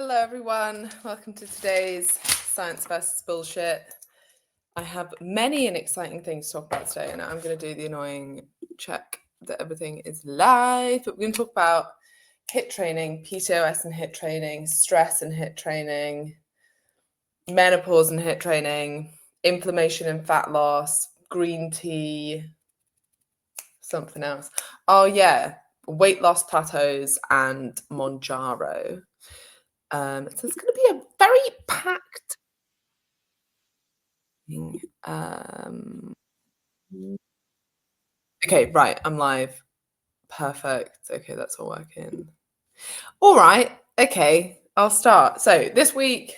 Hello, everyone. Welcome to today's Science versus Bullshit. I have many and exciting things to talk about today, and I'm going to do the annoying check that everything is live. But we're going to talk about HIIT training, PCOS and HIIT training, stress and HIIT training, menopause and HIIT training, inflammation and fat loss, green tea, something else. Oh, yeah, weight loss plateaus and Mounjaro. So it's going to be a very packed thing. Okay, right, I'm live. Perfect. Okay, that's all working. All right, okay, I'll start. So this week,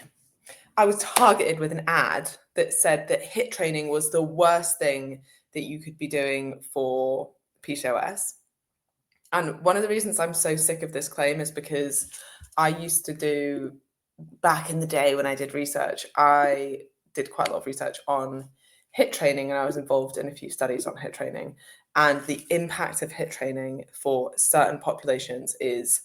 I was targeted with an ad that said that HIIT training was the worst thing that you could be doing for PCOS. And one of the reasons I'm so sick of this claim is because I used to do, back in the day when I did research, I did quite a lot of research on HIIT training, and I was involved in a few studies on HIIT training. And the impact of HIIT training for certain populations is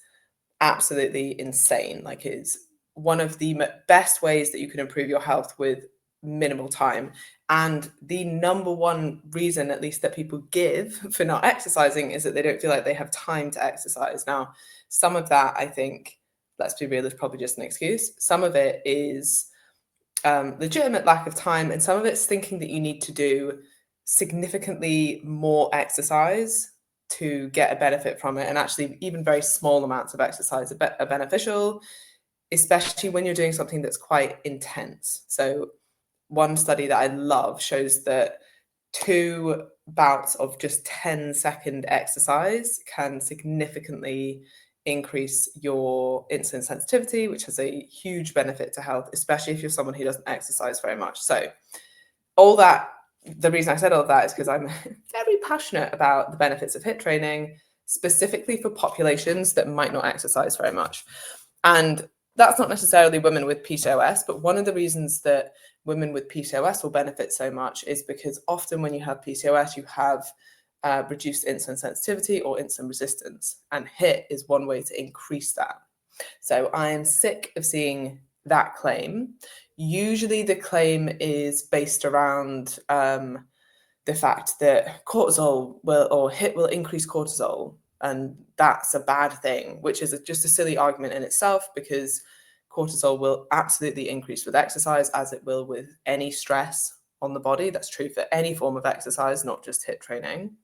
absolutely insane. Like, it's one of the best ways that you can improve your health with minimal time. And the number one reason, at least, that people give for not exercising is that they don't feel like they have time to exercise. Now, some of that, I think, let's be real, is probably just an excuse. Some of it is legitimate lack of time, and some of it's thinking that you need to do significantly more exercise to get a benefit from it. And actually, even very small amounts of exercise are beneficial, especially when you're doing something that's quite intense. So one study that I love shows that 2 bouts of just 10-second exercise can significantly increase your insulin sensitivity, which has a huge benefit to health, especially if you're someone who doesn't exercise very much. So the reason I said all of that is because I'm very passionate about the benefits of HIIT training, specifically for populations that might not exercise very much. And that's not necessarily women with PCOS, but one of the reasons that women with PCOS will benefit so much is because often when you have PCOS, you have reduced insulin sensitivity or insulin resistance, and HIIT is one way to increase that. So I am sick of seeing that claim. Usually the claim is based around the fact that cortisol or HIIT will increase cortisol, and that's a bad thing, which is just a silly argument in itself, because cortisol will absolutely increase with exercise, as it will with any stress on the body. That's true for any form of exercise, not just HIIT training.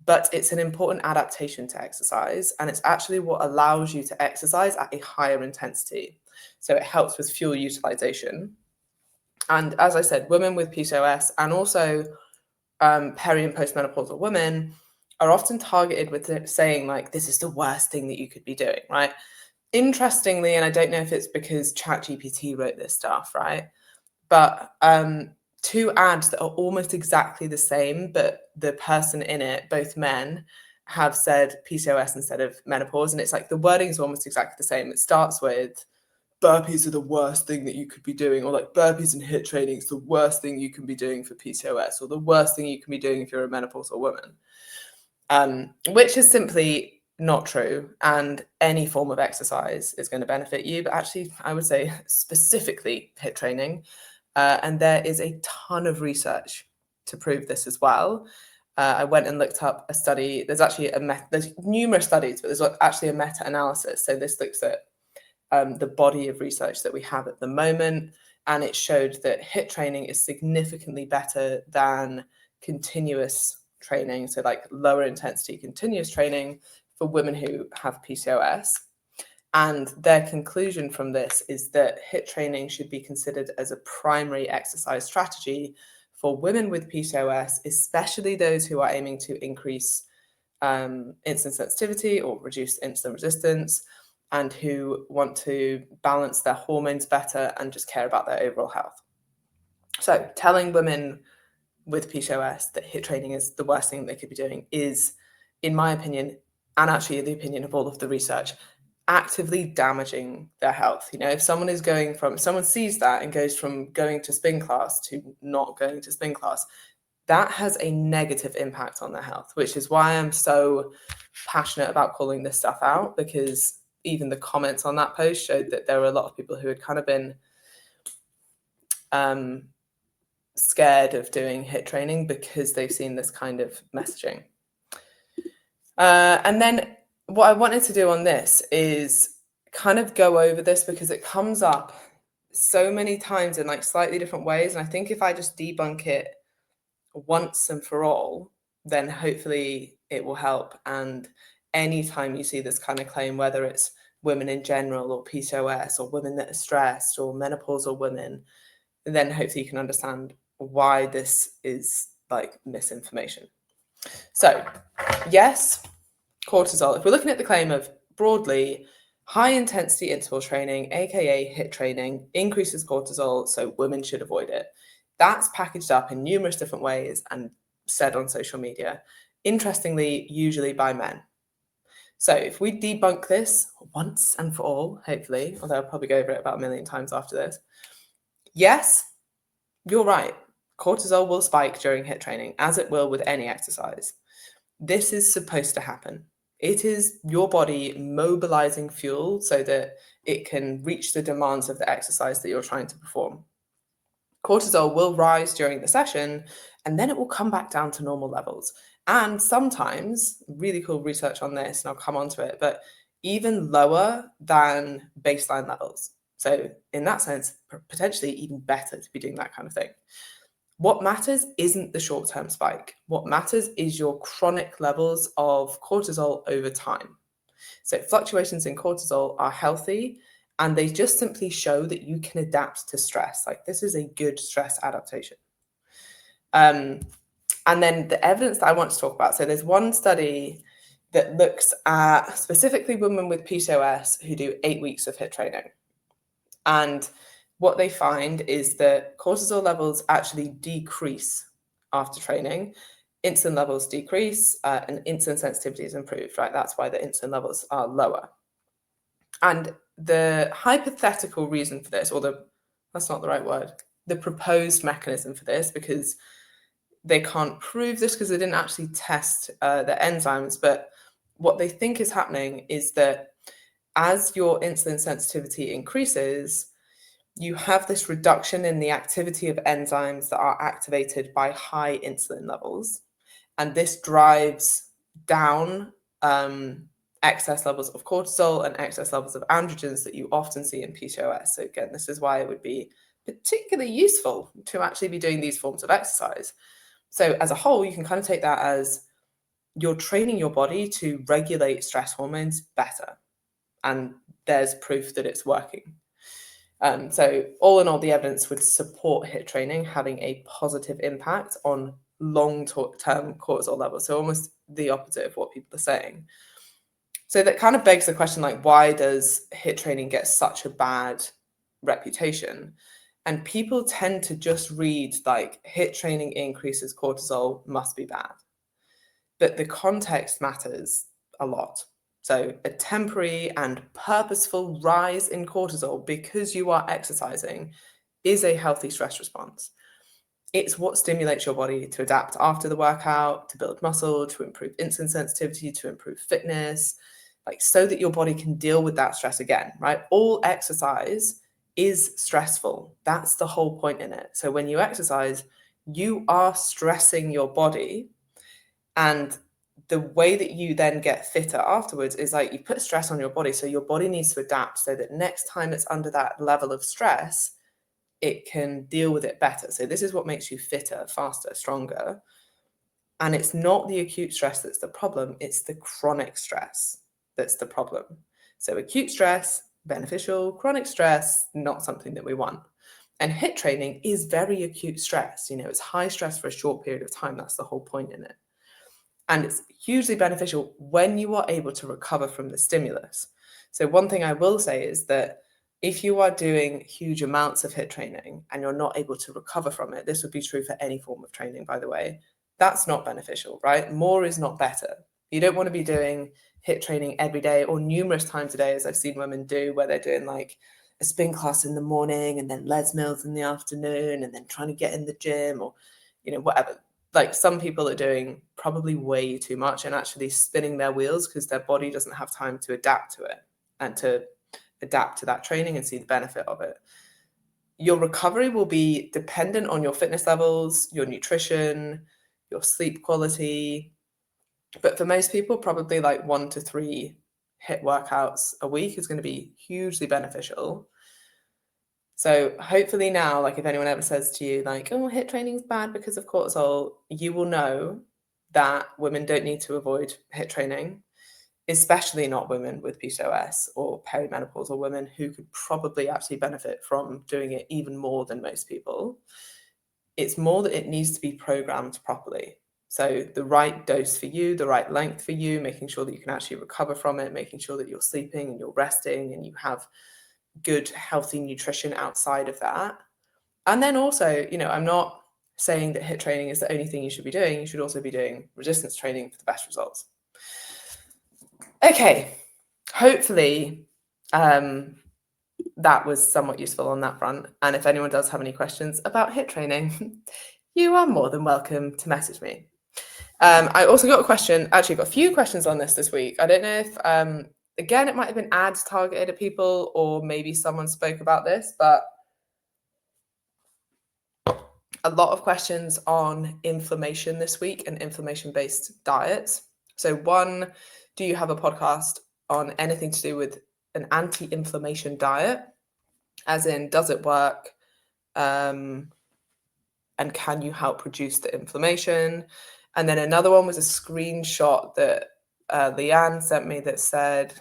But it's an important adaptation to exercise, and it's actually what allows you to exercise at a higher intensity. So it helps with fuel utilization. And as I said, women with PCOS and also peri and postmenopausal women are often targeted with saying, like, this is the worst thing that you could be doing, right? Interestingly, and I don't know if it's because ChatGPT wrote this stuff, right? But 2 ads that are almost exactly the same, but the person in it, both men, have said PCOS instead of menopause. And it's like the wording is almost exactly the same. It starts with, burpees are the worst thing that you could be doing, or like burpees and HIIT training is the worst thing you can be doing for PCOS, or the worst thing you can be doing if you're a menopausal woman, which is simply not true. And any form of exercise is going to benefit you, but actually I would say specifically HIIT training. And there is a ton of research to prove this as well. I went and looked up a study. There's actually there's numerous studies, but there's actually a meta-analysis. So this looks at the body of research that we have at the moment, and it showed that HIIT training is significantly better than continuous training, so like lower intensity continuous training for women who have PCOS. And their conclusion from this is that HIIT training should be considered as a primary exercise strategy for women with PCOS, especially those who are aiming to increase insulin sensitivity or reduce insulin resistance, and who want to balance their hormones better and just care about their overall health. So telling women with PCOS that HIIT training is the worst thing they could be doing is, in my opinion, and actually the opinion of all of the research, actively damaging their health. You know, if someone sees that and goes from going to spin class to not going to spin class, that has a negative impact on their health, which is why I'm so passionate about calling this stuff out, because even the comments on that post showed that there were a lot of people who had kind of been scared of doing HIIT training because they've seen this kind of messaging. And then what I wanted to do on this is kind of go over this because it comes up so many times in like slightly different ways. And I think if I just debunk it once and for all, then hopefully it will help. And anytime you see this kind of claim, whether it's women in general or PCOS or women that are stressed or menopausal women, then hopefully you can understand why this is like misinformation. So yes, cortisol, if we're looking at the claim of broadly high intensity interval training, aka HIIT training, increases cortisol, so women should avoid it. That's packaged up in numerous different ways and said on social media, interestingly, usually by men. So if we debunk this once and for all, hopefully, although I'll probably go over it about 1 million times after this, yes, you're right. Cortisol will spike during HIIT training, as it will with any exercise. This is supposed to happen. It is your body mobilizing fuel so that it can reach the demands of the exercise that you're trying to perform. Cortisol will rise during the session, and then it will come back down to normal levels. And sometimes, really cool research on this, and I'll come on to it, but even lower than baseline levels. So in that sense, potentially even better to be doing that kind of thing. What matters isn't the short-term spike. What matters is your chronic levels of cortisol over time. So fluctuations in cortisol are healthy, and they just simply show that you can adapt to stress. Like this is a good stress adaptation. And then the evidence that I want to talk about. So there's one study that looks at specifically women with PCOS who do 8 weeks of HIIT training. And what they find is that cortisol levels actually decrease after training. Insulin levels decrease and insulin sensitivity is improved, right? That's why the insulin levels are lower. And the hypothetical reason for this, that's not the right word, the proposed mechanism for this, because they can't prove this because they didn't actually test the enzymes, but what they think is happening is that as your insulin sensitivity increases, you have this reduction in the activity of enzymes that are activated by high insulin levels. And this drives down excess levels of cortisol and excess levels of androgens that you often see in PCOS. So again, this is why it would be particularly useful to actually be doing these forms of exercise. So as a whole, you can kind of take that as you're training your body to regulate stress hormones better. And there's proof that it's working. So all in all, the evidence would support HIIT training having a positive impact on long-term cortisol levels. So almost the opposite of what people are saying. So that kind of begs the question, like, why does HIIT training get such a bad reputation? And people tend to just read like HIIT training increases cortisol, must be bad. But the context matters a lot. So a temporary and purposeful rise in cortisol because you are exercising is a healthy stress response. It's what stimulates your body to adapt after the workout, to build muscle, to improve insulin sensitivity, to improve fitness, like so that your body can deal with that stress again, right? All exercise is stressful. That's the whole point in it. So when you exercise, you are stressing your body, and the way that you then get fitter afterwards is like you put stress on your body. So your body needs to adapt so that next time it's under that level of stress, it can deal with it better. So this is what makes you fitter, faster, stronger. And it's not the acute stress that's the problem. It's the chronic stress that's the problem. So acute stress, beneficial, chronic stress, not something that we want. And HIIT training is very acute stress. You know, it's high stress for a short period of time. That's the whole point in it. And it's hugely beneficial when you are able to recover from the stimulus. So one thing I will say is that if you are doing huge amounts of HIIT training and you're not able to recover from it, this would be true for any form of training, by the way, that's not beneficial, right? More is not better. You don't want to be doing HIIT training every day or numerous times a day, as I've seen women do, where they're doing like a spin class in the morning and then Les Mills in the afternoon and then trying to get in the gym or, you know, whatever. Like some people are doing probably way too much and actually spinning their wheels because their body doesn't have time to adapt to it. and to adapt to that training and see the benefit of it. Your recovery will be dependent on your fitness levels, your nutrition, your sleep quality. But for most people, probably like 1 to 3 HIIT workouts a week is going to be hugely beneficial. So hopefully now, like if anyone ever says to you like, oh, HIIT training's bad because of cortisol, you will know that women don't need to avoid HIIT training, especially not women with PCOS or perimenopause, or women who could probably actually benefit from doing it even more than most people. It's more that it needs to be programmed properly. So the right dose for you, the right length for you, making sure that you can actually recover from it, making sure that you're sleeping and you're resting and you have good, healthy nutrition outside of that. And then also, I'm not saying that HIIT training is the only thing you should be doing. You should also be doing resistance training for the best results. Okay, hopefully that was somewhat useful on that front. And if anyone does have any questions about HIIT training, you are more than welcome to message me. I also got a question, actually got a few questions on this week. I don't know if, again, it might have been ads targeted at people, or maybe someone spoke about this, but a lot of questions on inflammation this week and inflammation-based diets. So one, do you have a podcast on anything to do with an anti-inflammation diet? As in, does it work? And can you help reduce the inflammation? And then another one was a screenshot that Leanne sent me that said,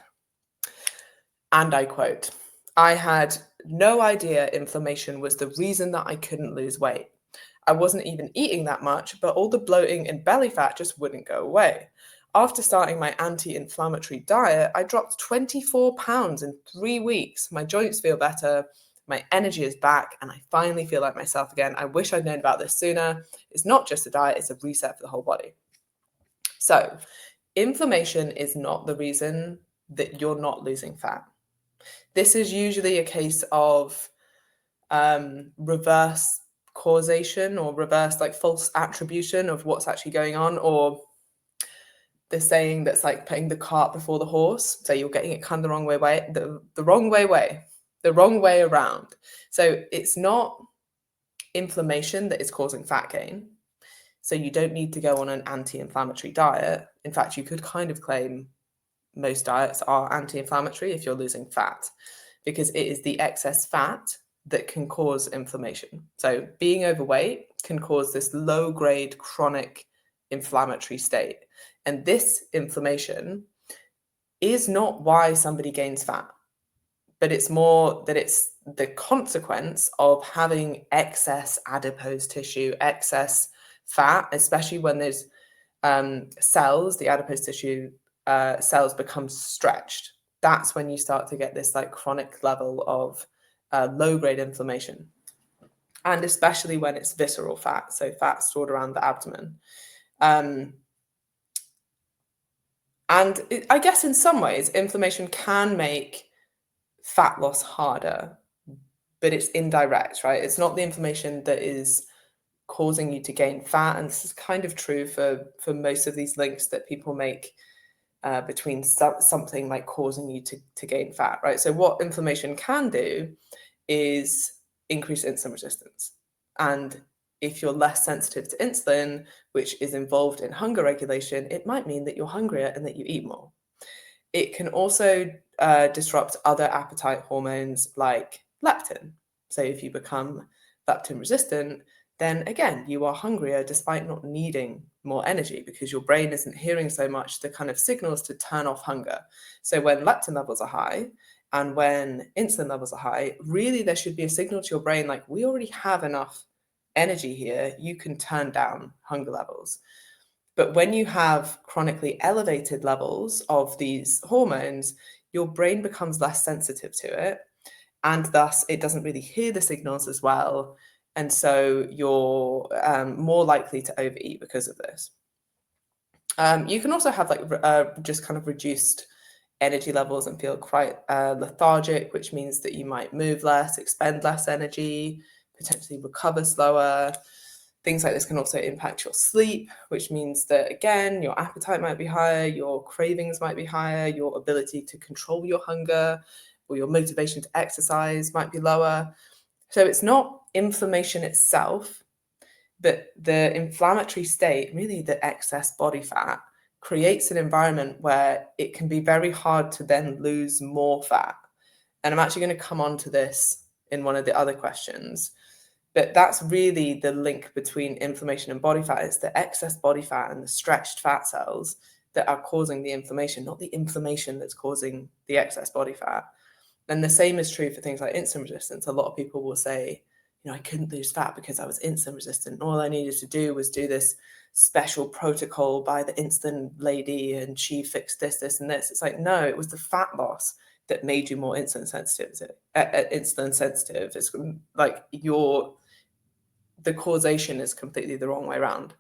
and I quote, I had no idea inflammation was the reason that I couldn't lose weight. I wasn't even eating that much, but all the bloating and belly fat just wouldn't go away. After starting my anti-inflammatory diet, I dropped 24 pounds in 3 weeks. My joints feel better. My energy is back, and I finally feel like myself again. I wish I'd known about this sooner. It's not just a diet, it's a reset for the whole body. So, inflammation is not the reason that you're not losing fat. This is usually a case of reverse causation, or reverse like false attribution of what's actually going on, or the saying that's like putting the cart before the horse. So you're getting it kind of the wrong way, the wrong way around. So it's not inflammation that is causing fat gain. So you don't need to go on an anti-inflammatory diet. In fact, you could kind of claim most diets are anti-inflammatory if you're losing fat, because it is the excess fat that can cause inflammation. So being overweight can cause this low-grade chronic inflammatory state. And this inflammation is not why somebody gains fat, but it's more that it's the consequence of having excess adipose tissue, excess fat, especially when there's cells, the adipose tissue cells become stretched. That's when you start to get this like chronic level of low-grade inflammation. And especially when it's visceral fat, so fat stored around the abdomen. I guess in some ways, inflammation can make fat loss harder, but it's indirect, right? It's not the inflammation that is causing you to gain fat. And this is kind of true for most of these links that people make between something like causing you to gain fat, right? So what inflammation can do is increase insulin resistance. And if you're less sensitive to insulin, which is involved in hunger regulation, it might mean that you're hungrier and that you eat more. It can also disrupt other appetite hormones like leptin. So if you become leptin resistant, then again, you are hungrier despite not needing more energy, because your brain isn't hearing so much the kind of signals to turn off hunger. So when leptin levels are high and when insulin levels are high, really there should be a signal to your brain like, we already have enough energy here, you can turn down hunger levels. But when you have chronically elevated levels of these hormones, your brain becomes less sensitive to it, and thus it doesn't really hear the signals as well. And so you're more likely to overeat because of this. You can also have like just kind of reduced energy levels and feel quite lethargic, which means that you might move less, expend less energy, potentially recover slower. Things like this can also impact your sleep, which means that, again, your appetite might be higher, your cravings might be higher, your ability to control your hunger or your motivation to exercise might be lower. So it's not inflammation itself, but the inflammatory state, really the excess body fat, creates an environment where it can be very hard to then lose more fat. And I'm actually going to come on to this in one of the other questions. But that's really the link between inflammation and body fat. It's the excess body fat and the stretched fat cells that are causing the inflammation, not the inflammation that's causing the excess body fat. And the same is true for things like insulin resistance. A lot of people will say, I couldn't lose fat because I was insulin resistant. All I needed to do was do this special protocol by the insulin lady and she fixed this, this, and this. It's like, no, it was the fat loss that made you more insulin sensitive. It's like the causation is completely the wrong way around.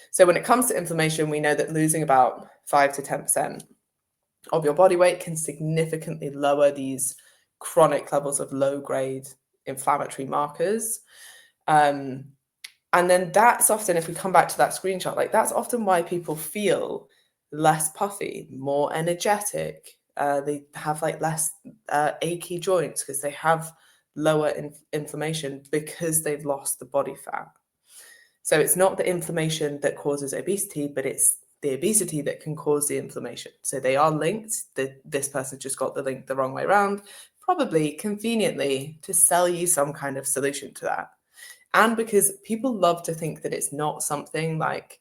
So when it comes to inflammation, we know that losing about 5 to 10% of your body weight can significantly lower these chronic levels of low-grade inflammatory markers. And then that's often, if we come back to that screenshot, like that's often why people feel less puffy, more energetic. They have like less achy joints because they have lower inflammation because they've lost the body fat. So it's not the inflammation that causes obesity, but it's the obesity that can cause the inflammation. So they are linked. This person just got the link the wrong way around, probably conveniently to sell you some kind of solution to that. And because people love to think that it's not something like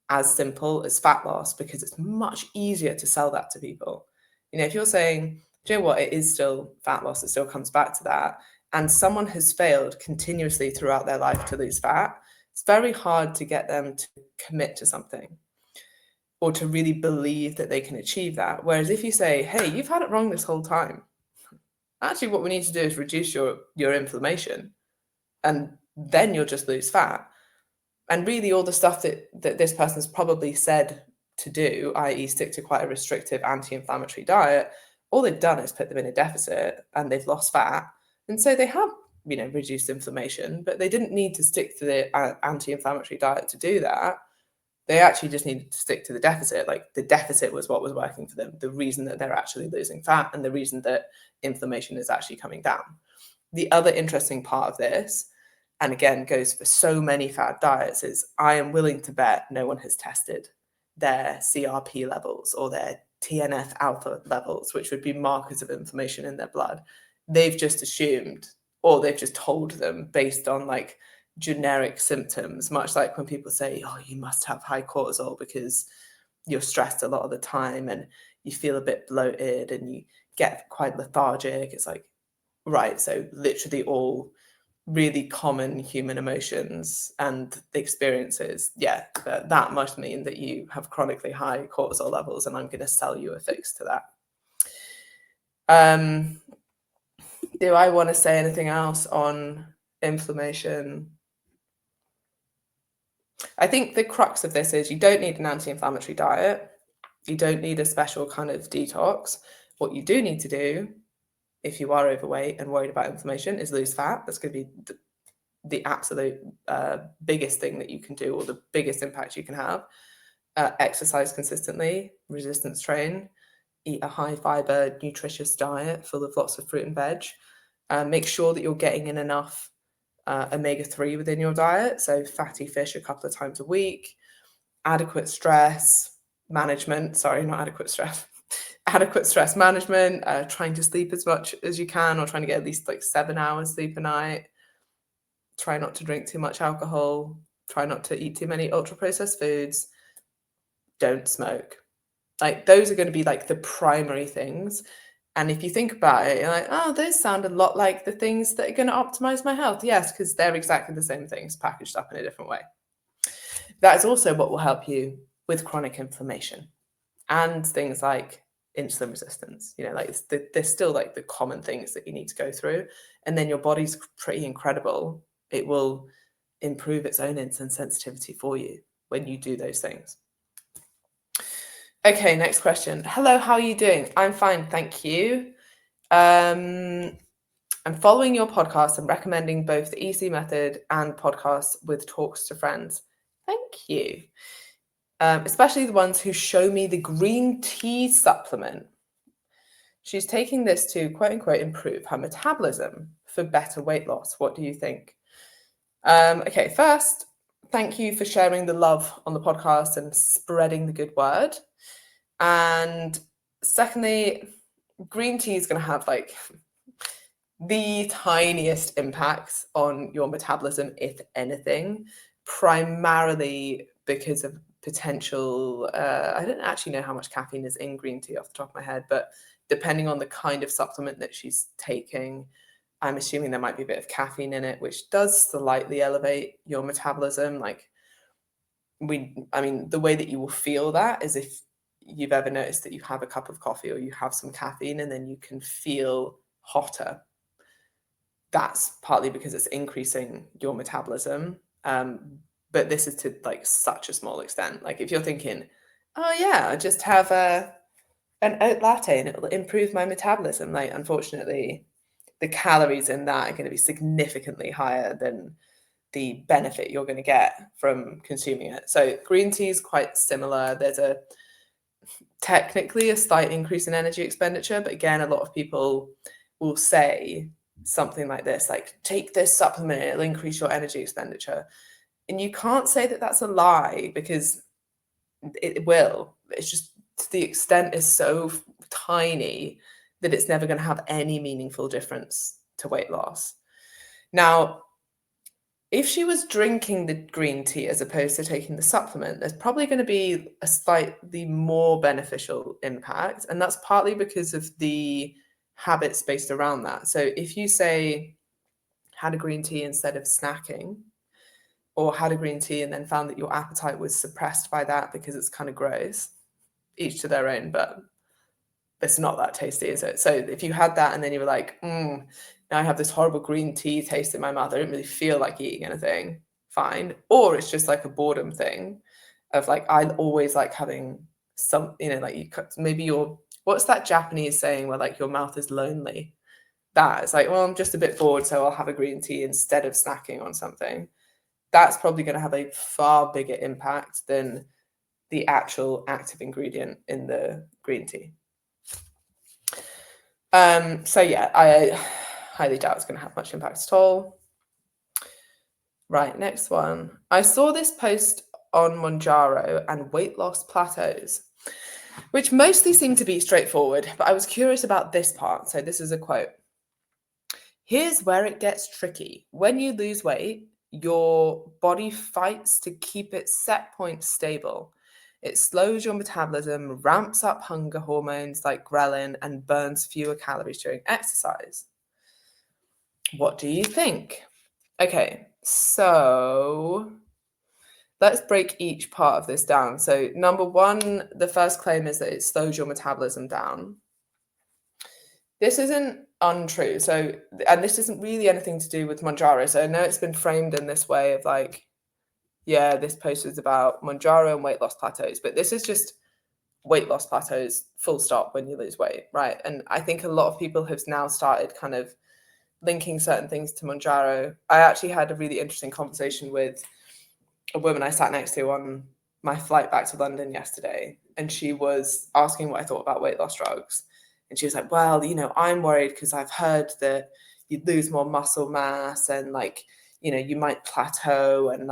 as simple as fat loss, because it's much easier to sell that to people. If you're saying, do you know what, it is still fat loss, it still comes back to that, and someone has failed continuously throughout their life to lose fat, it's very hard to get them to commit to something or to really believe that they can achieve that. Whereas if you say, hey, you've had it wrong this whole time, actually what we need to do is reduce your inflammation, and then you'll just lose fat. And really all the stuff that this person's probably said to do, i.e. stick to quite a restrictive anti-inflammatory diet, all they've done is put them in a deficit and they've lost fat. And so they have, reduced inflammation, but they didn't need to stick to the anti-inflammatory diet to do that. They actually just needed to stick to the deficit. Like the deficit was what was working for them, the reason that they're actually losing fat and the reason that inflammation is actually coming down. The other interesting part of this, and again goes for so many fad diets, is I am willing to bet no one has tested their CRP levels or their TNF alpha levels, which would be markers of inflammation in their blood. They've just assumed, or they've just told them based on like generic symptoms, much like when people say, oh, you must have high cortisol because you're stressed a lot of the time and you feel a bit bloated and you get quite lethargic. It's like, right, so literally all really common human emotions and experiences, that must mean that you have chronically high cortisol levels, and I'm going to sell you a fix to that. Do I want to say anything else on inflammation? I think the crux of this is you don't need an anti-inflammatory diet. You don't need a special kind of detox. What you do need to do, if you are overweight and worried about inflammation, is lose fat. That's going to be the absolute biggest thing that you can do, or the biggest impact you can have. Exercise consistently, resistance train, eat a high fiber, nutritious diet full of lots of fruit and veg. Make sure that you're getting in enough omega-3 within your diet, so fatty fish a couple of times a week, adequate stress management, adequate stress management, trying to sleep as much as you can, or trying to get at least like 7 hours sleep a night. Try not to drink too much alcohol, try not to eat too many ultra-processed foods, don't smoke. Like those are going to be like the primary things. And if you think about it, you're like, oh, those sound a lot like the things that are going to optimize my health. Yes, because they're exactly the same things packaged up in a different way. That is also what will help you with chronic inflammation and things like insulin resistance. Like there's still like the common things that you need to go through. And then your body's pretty incredible. It will improve its own insulin sensitivity for you when you do those things. Okay, next question. Hello, how are you doing? I'm fine, thank you. I'm I'm following your podcast and recommending both the EC method and podcasts with talks to friends. Thank you. Especially the ones who show me the green tea supplement. She's taking this to, quote unquote, improve her metabolism for better weight loss. What do you think? Okay, first, thank you for sharing the love on the podcast and spreading the good word. And secondly, green tea is going to have like the tiniest impacts on your metabolism, if anything, primarily because of potential, I don't actually know how much caffeine is in green tea off the top of my head, but depending on the kind of supplement that she's taking, I'm assuming there might be a bit of caffeine in it, which does slightly elevate your metabolism. Like the way that you will feel that is if you've ever noticed that you have a cup of coffee or you have some caffeine and then you can feel hotter. That's partly because it's increasing your metabolism. But this is to like such a small extent. Like if you're thinking, oh yeah, I just have an oat latte and it will improve my metabolism. Like unfortunately, the calories in that are going to be significantly higher than the benefit you're going to get from consuming it. So green tea is quite similar. There's technically a slight increase in energy expenditure, but again, a lot of people will say something like this, like take this supplement, it'll increase your energy expenditure. And you can't say that that's a lie because it will. It's just the extent is so tiny that it's never going to have any meaningful difference to weight loss. Now, if she was drinking the green tea as opposed to taking the supplement, there's probably going to be a slightly more beneficial impact. And that's partly because of the habits based around that. So if you say had a green tea instead of snacking, or had a green tea and then found that your appetite was suppressed by that because it's kind of gross, each to their own, but it's not that tasty, is it? So if you had that and then you were like, now I have this horrible green tea taste in my mouth, I don't really feel like eating anything, fine. Or it's just like a boredom thing of like, I always like having some, like what's that Japanese saying where like your mouth is lonely? That it's like, well, I'm just a bit bored, so I'll have a green tea instead of snacking on something. That's probably going to have a far bigger impact than the actual active ingredient in the green tea. So yeah, I highly doubt it's going to have much impact at all. Right, next one. I saw this post on Mounjaro and weight loss plateaus, which mostly seem to be straightforward, but I was curious about this part. So this is a quote. Here's where it gets tricky. When you lose weight, your body fights to keep its set point stable. It slows your metabolism, ramps up hunger hormones like ghrelin, and burns fewer calories during exercise. What do you think? Okay, so let's break each part of this down. So number one, the first claim is that it slows your metabolism down. This isn't untrue. So, and this isn't really anything to do with Mounjaro. So I know it's been framed in this way of like, yeah, this post is about Mounjaro and weight loss plateaus, but this is just weight loss plateaus, full stop, when you lose weight, right? And I think a lot of people have now started kind of linking certain things to Mounjaro. I actually had a really interesting conversation with a woman I sat next to on my flight back to London yesterday, and she was asking what I thought about weight loss drugs. And she was like, well, I'm worried because I've heard that you'd lose more muscle mass and like, you might plateau and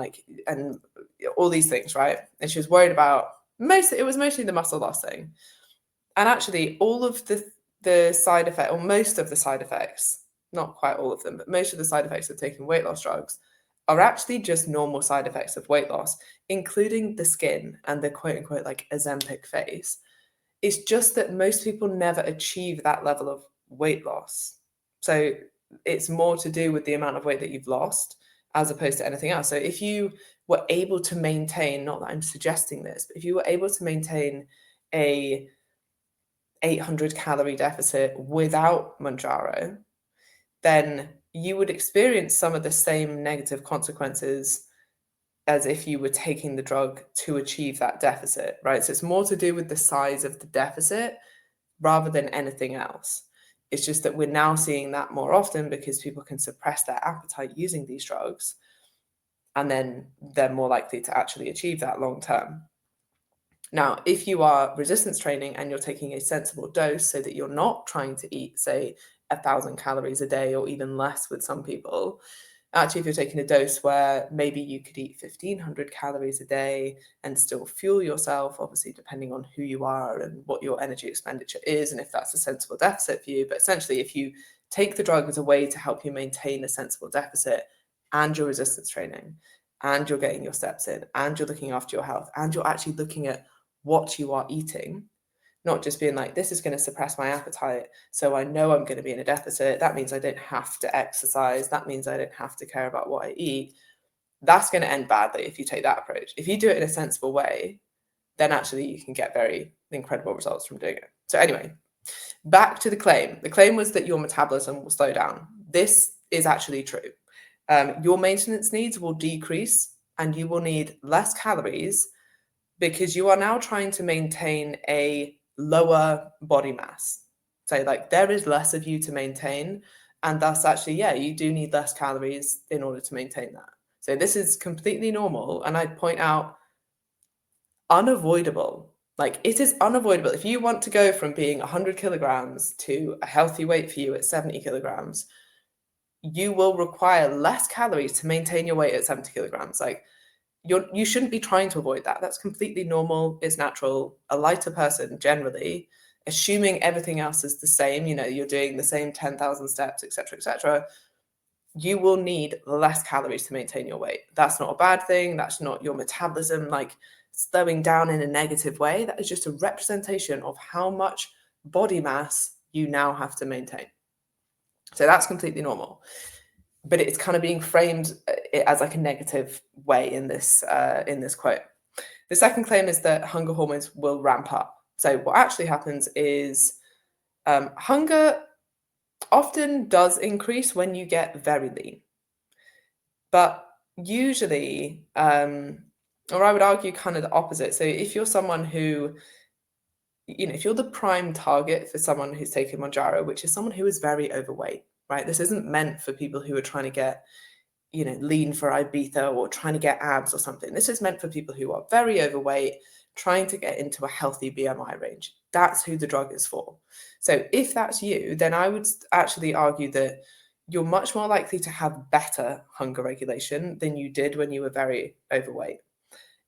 all these things, right? And she was worried about it was mostly the muscle loss thing. And actually all of the side effect, or most of the side effects, not quite all of them, but most of the side effects of taking weight loss drugs are actually just normal side effects of weight loss, including the skin and the quote unquote like Ozempic face. It's just that most people never achieve that level of weight loss. So it's more to do with the amount of weight that you've lost as opposed to anything else. So if you were able to maintain, not that I'm suggesting this, but if you were able to maintain a 800 calorie deficit without Mounjaro, then you would experience some of the same negative consequences as if you were taking the drug to achieve that deficit, right? So it's more to do with the size of the deficit rather than anything else. It's just that we're now seeing that more often because people can suppress their appetite using these drugs, and then they're more likely to actually achieve that long term. Now, if you are resistance training and you're taking a sensible dose so that you're not trying to eat, say, 1,000 calories a day or even less with some people, actually, if you're taking a dose where maybe you could eat 1,500 calories a day and still fuel yourself, obviously, depending on who you are and what your energy expenditure is, and if that's a sensible deficit for you. But essentially, if you take the drug as a way to help you maintain a sensible deficit and your resistance training, and you're getting your steps in, and you're looking after your health, and you're actually looking at what you are eating, not just being like, this is going to suppress my appetite, so I know I'm going to be in a deficit. That means I don't have to exercise. That means I don't have to care about what I eat. That's going to end badly if you take that approach. If you do it in a sensible way, then actually you can get very incredible results from doing it. So anyway, back to the claim. The claim was that your metabolism will slow down. This is actually true. Your maintenance needs will decrease and you will need less calories because you are now trying to maintain a lower body mass. So like there is less of you to maintain, and thus actually, yeah, you do need less calories in order to maintain that. So this is completely normal. And I'd point out unavoidable. Like it is unavoidable. If you want to go from being 100 kilograms to a healthy weight for you at 70 kilograms, you will require less calories to maintain your weight at 70 kilograms. Like you shouldn't be trying to avoid that. That's completely normal. It's natural. A lighter person generally, assuming everything else is the same, you're doing the same 10,000 steps, etc., you will need less calories to maintain your weight. That's not a bad thing. That's not your metabolism like slowing down in a negative way. That is just a representation of how much body mass you now have to maintain. So that's completely normal. But it's kind of being framed as like a negative way in this quote. The second claim is that hunger hormones will ramp up. So what actually happens is hunger often does increase when you get very lean. But usually, or I would argue kind of the opposite. So if you're someone who, if you're the prime target for someone who's taken Mounjaro, which is someone who is very overweight, right? This isn't meant for people who are trying to get, lean for Ibiza or trying to get abs or something. This is meant for people who are very overweight, trying to get into a healthy BMI range. That's who the drug is for. So if that's you, then I would actually argue that you're much more likely to have better hunger regulation than you did when you were very overweight.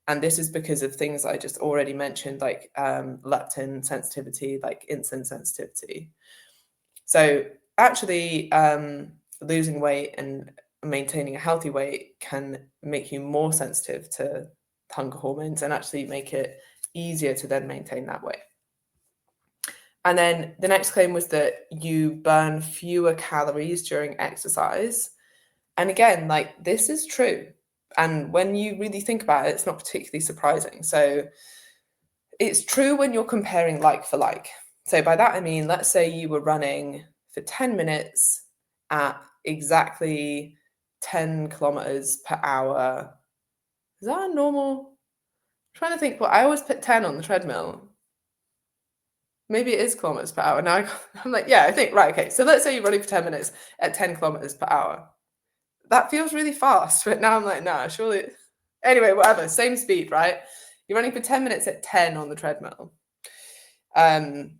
And this is because of things I just already mentioned, like leptin sensitivity, like insulin sensitivity. So actually, losing weight and maintaining a healthy weight can make you more sensitive to hunger hormones and actually make it easier to then maintain that weight. And then the next claim was that you burn fewer calories during exercise. And again, like this is true. And when you really think about it, it's not particularly surprising. So it's true when you're comparing like for like. So by that, I mean, let's say you were running for 10 minutes at exactly 10 kilometers per hour. Is that a normal? I'm trying to think. Well, I always put 10 on the treadmill. Maybe it is kilometers per hour. Now I'm like, yeah, I think, right, okay. So let's say you're running for 10 minutes at 10 kilometers per hour. That feels really fast, but now I'm like, nah, surely. Anyway, whatever, same speed, right? You're running for 10 minutes at 10 on the treadmill. And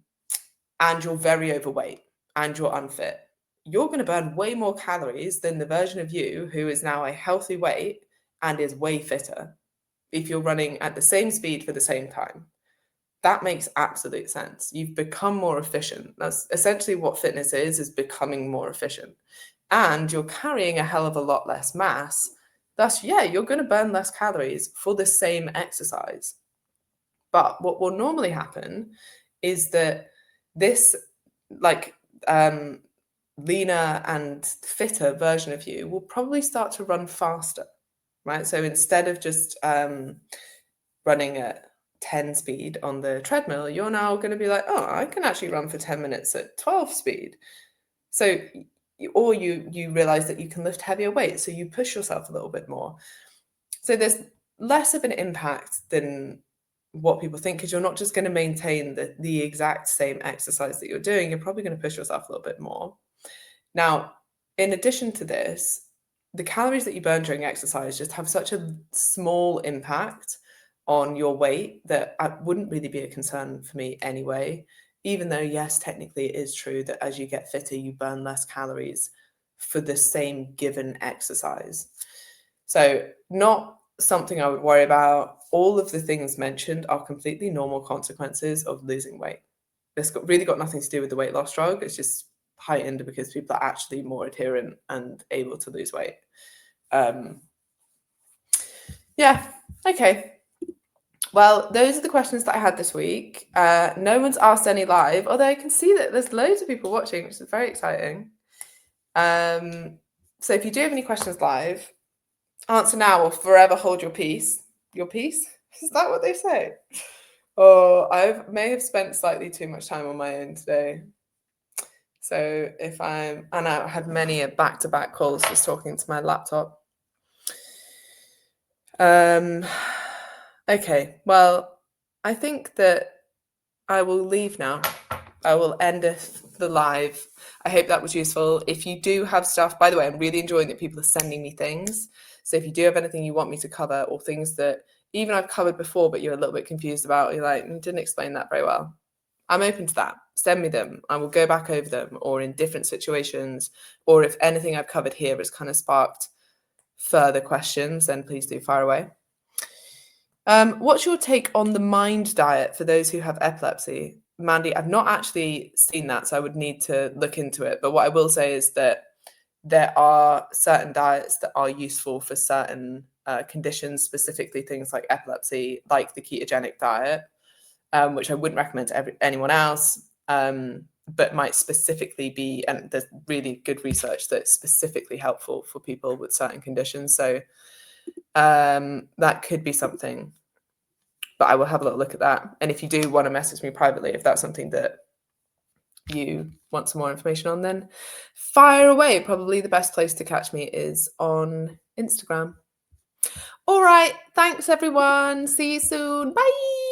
you're very overweight and you're unfit. You're going to burn way more calories than the version of you who is now a healthy weight and is way fitter if you're running at the same speed for the same time. That makes absolute sense. You've become more efficient. That's essentially what fitness is becoming more efficient. And you're carrying a hell of a lot less mass. Thus, yeah, you're going to burn less calories for the same exercise. But what will normally happen is that this leaner and fitter version of you will probably start to run faster, right? So instead of just running at 10 speed on the treadmill, you're now going to be like, oh, I can actually run for 10 minutes at 12 speed. So, or you realize that you can lift heavier weights, so you push yourself a little bit more. So there's less of an impact than what people think, because you're not just going to maintain the exact same exercise that you're doing. You're probably going to push yourself a little bit more. Now, in addition to this, the calories that you burn during exercise just have such a small impact on your weight that it wouldn't really be a concern for me anyway, even though, yes, technically it is true that as you get fitter, you burn less calories for the same given exercise. So not something I would worry about. All of the things mentioned are completely normal consequences of losing weight. This really got nothing to do with the weight loss drug. It's just heightened because people are actually more adherent and able to lose weight. Yeah, okay. Well, those are the questions that I had this week. No one's asked any live, although I can see that there's loads of people watching, which is very exciting. So if you do have any questions live, answer now or forever hold your peace. Your peace? Is that what they say? Oh, I may have spent slightly too much time on my own today. So and I had many back-to-back calls just talking to my laptop. Okay, well, I think that I will leave now. I will end the live. I hope that was useful. If you do have stuff, by the way, I'm really enjoying that people are sending me things. So if you do have anything you want me to cover, or things that even I've covered before, but you're a little bit confused about, you're like, didn't explain that very well, I'm open to that. Send me them. I will go back over them, or in different situations, or if anything I've covered here has kind of sparked further questions, then please do fire away. What's your take on the Mind diet for those who have epilepsy? Mandy, I've not actually seen that, so I would need to look into it. But what I will say is that there are certain diets that are useful for certain conditions, specifically things like epilepsy, like the ketogenic diet, which I wouldn't recommend to anyone else, but might specifically be, and there's really good research that's specifically helpful for people with certain conditions. So that could be something, but I will have a little look at that. And if you do want to message me privately, if that's something that you want some more information on, then fire away. Probably the best place to catch me is on Instagram. All right. Thanks, everyone. See you soon. Bye.